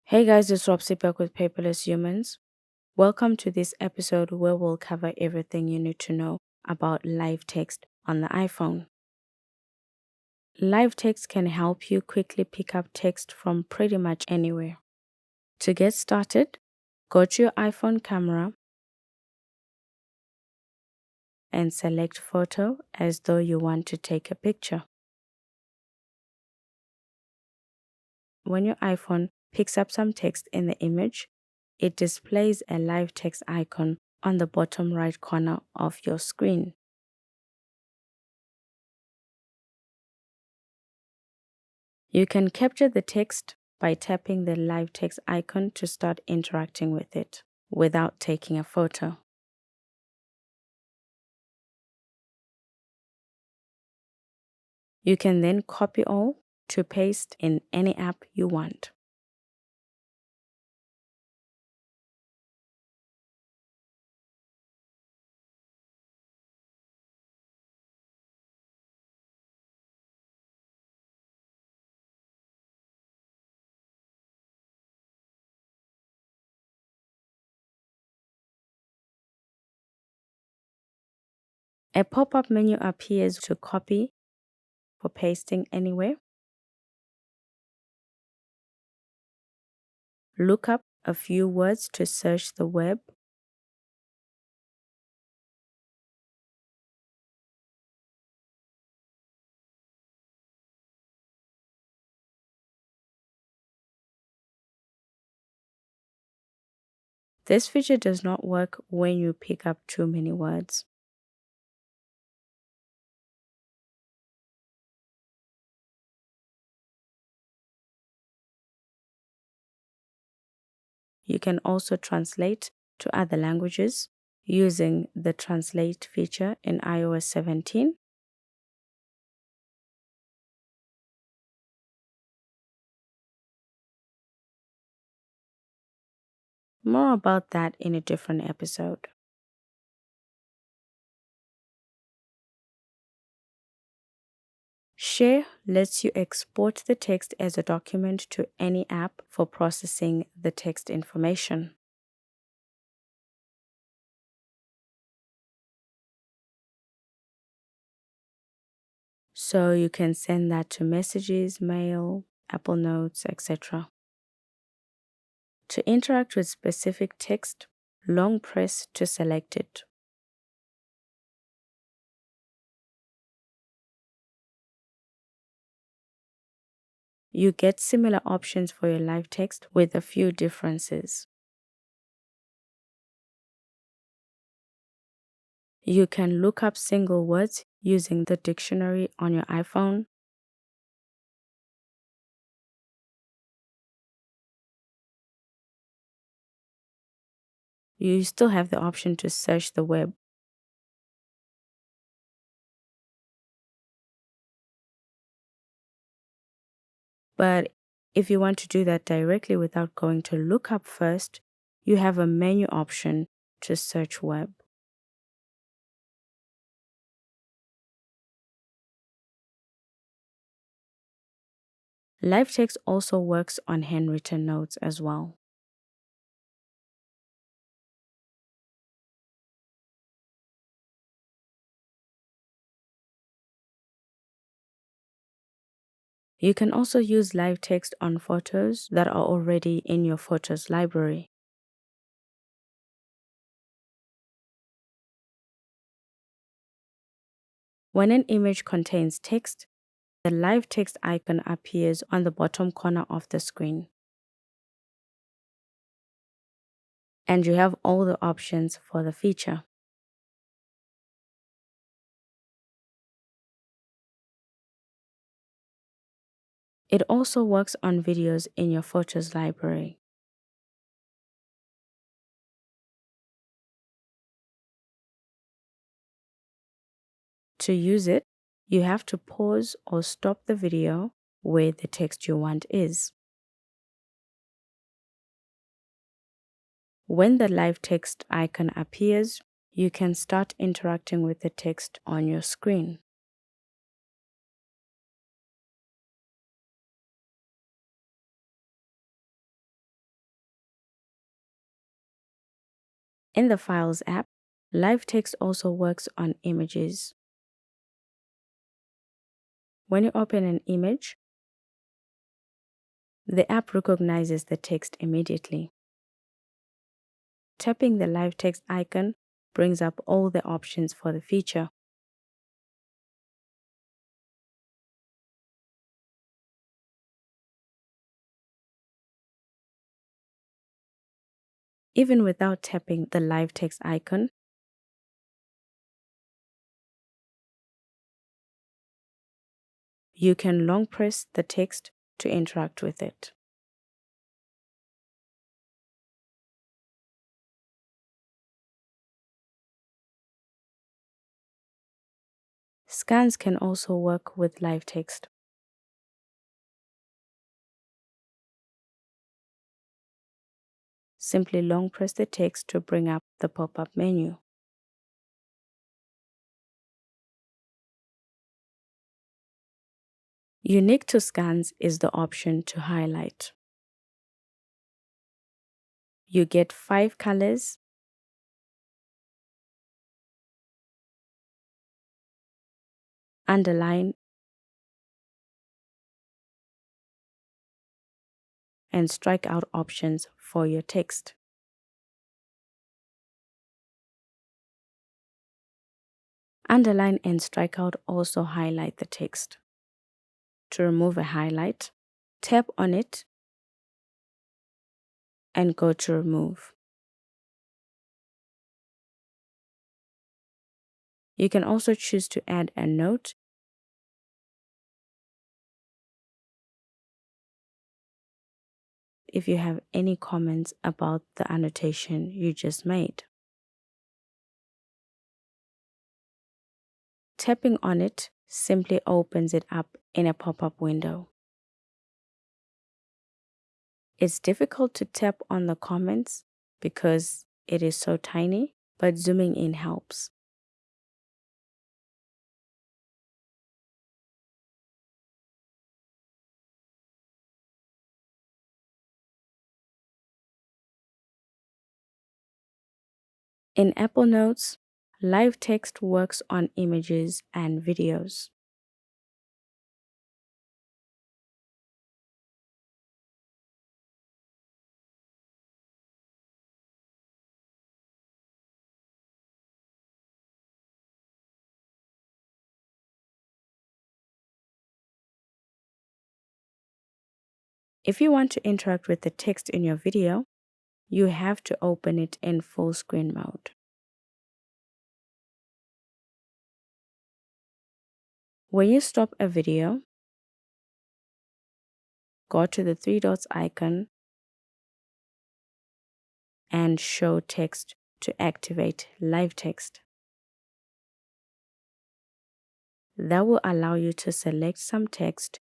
Hey guys, it's Robsy back with Paperless Humans. Welcome to this episode where we'll cover everything you need to know about live text on the iPhone. Live text can help you quickly pick up text from pretty much anywhere. To get started, go to your iPhone camera and select photo as though you want to take a picture. When your iPhone picks up some text in the image, it displays a live text icon on the bottom right corner of your screen. You can capture the text by tapping the live text icon to start interacting with it without taking a photo. You can then copy all to paste in any app you want. A pop-up menu appears to copy for pasting anywhere. Look up a few words to search the web. This feature does not work when you pick up too many words. You can also translate to other languages using the Translate feature in iOS 17. More about that in a different episode. Share lets you export the text as a document to any app for processing the text information. So you can send that to messages, mail, Apple Notes, etc. To interact with specific text, long press to select it. You get similar options for your live text with a few differences. You can look up single words using the dictionary on your iPhone. You still have the option to search the web. But if you want to do that directly without going to look up first, you have a menu option to search web. Live text also works on handwritten notes as well. You can also use live text on photos that are already in your photos library. When an image contains text, the live text icon appears on the bottom corner of the screen. And you have all the options for the feature. It also works on videos in your photos library. To use it, you have to pause or stop the video where the text you want is. When the live text icon appears, you can start interacting with the text on your screen. In the Files app, Live Text also works on images. When you open an image, the app recognizes the text immediately. Tapping the Live Text icon brings up all the options for the feature. Even without tapping the Live Text icon, you can long press the text to interact with it. Scans can also work with Live Text. Simply long press the text to bring up the pop-up menu. Unique to scans is the option to highlight. You get 5 colors, underline, and strike out options for your text. Underline and strike out also highlight the text. To remove a highlight, tap on it and go to Remove. You can also choose to add a note if you have any comments about the annotation you just made. Tapping on it simply opens it up in a pop-up window. It's difficult to tap on the comments because it is so tiny, but zooming in helps. In Apple Notes, Live Text works on images and videos. If you want to interact with the text in your video, you have to open it in full screen mode. When you stop a video, go to the 3 dots icon and show text to activate Live Text. That will allow you to select some text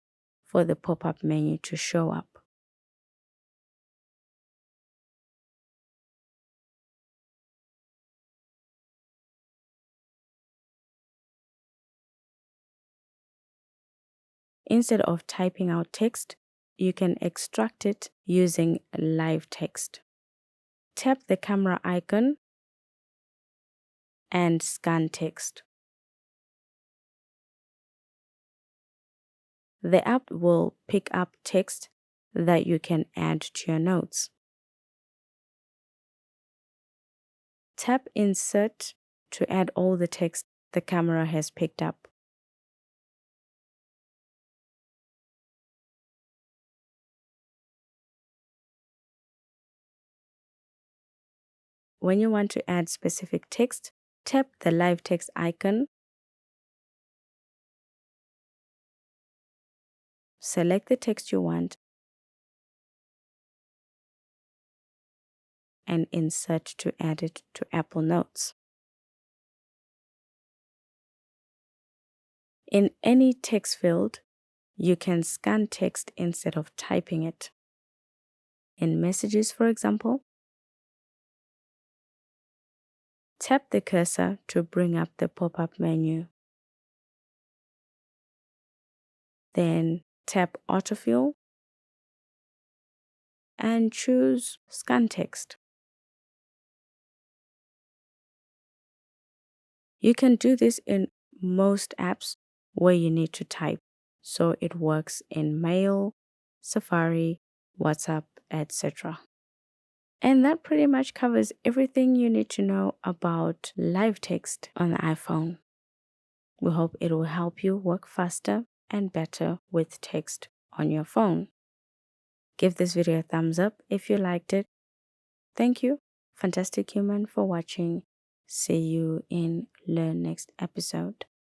for the pop-up menu to show up. Instead of typing out text, you can extract it using Live Text. Tap the camera icon and scan text. The app will pick up text that you can add to your notes. Tap Insert to add all the text the camera has picked up. When you want to add specific text, tap the Live Text icon, select the text you want, and insert to add it to Apple Notes. In any text field, you can scan text instead of typing it. In Messages, for example, tap the cursor to bring up the pop-up menu. Then tap Autofill and choose Scan Text. You can do this in most apps where you need to type. So it works in Mail, Safari, WhatsApp, etc. And that pretty much covers everything you need to know about live text on the iPhone. We hope it will help you work faster and better with text on your phone. Give this video a thumbs up if you liked it. Thank you, Fantastic Human, for watching. See you in the next episode.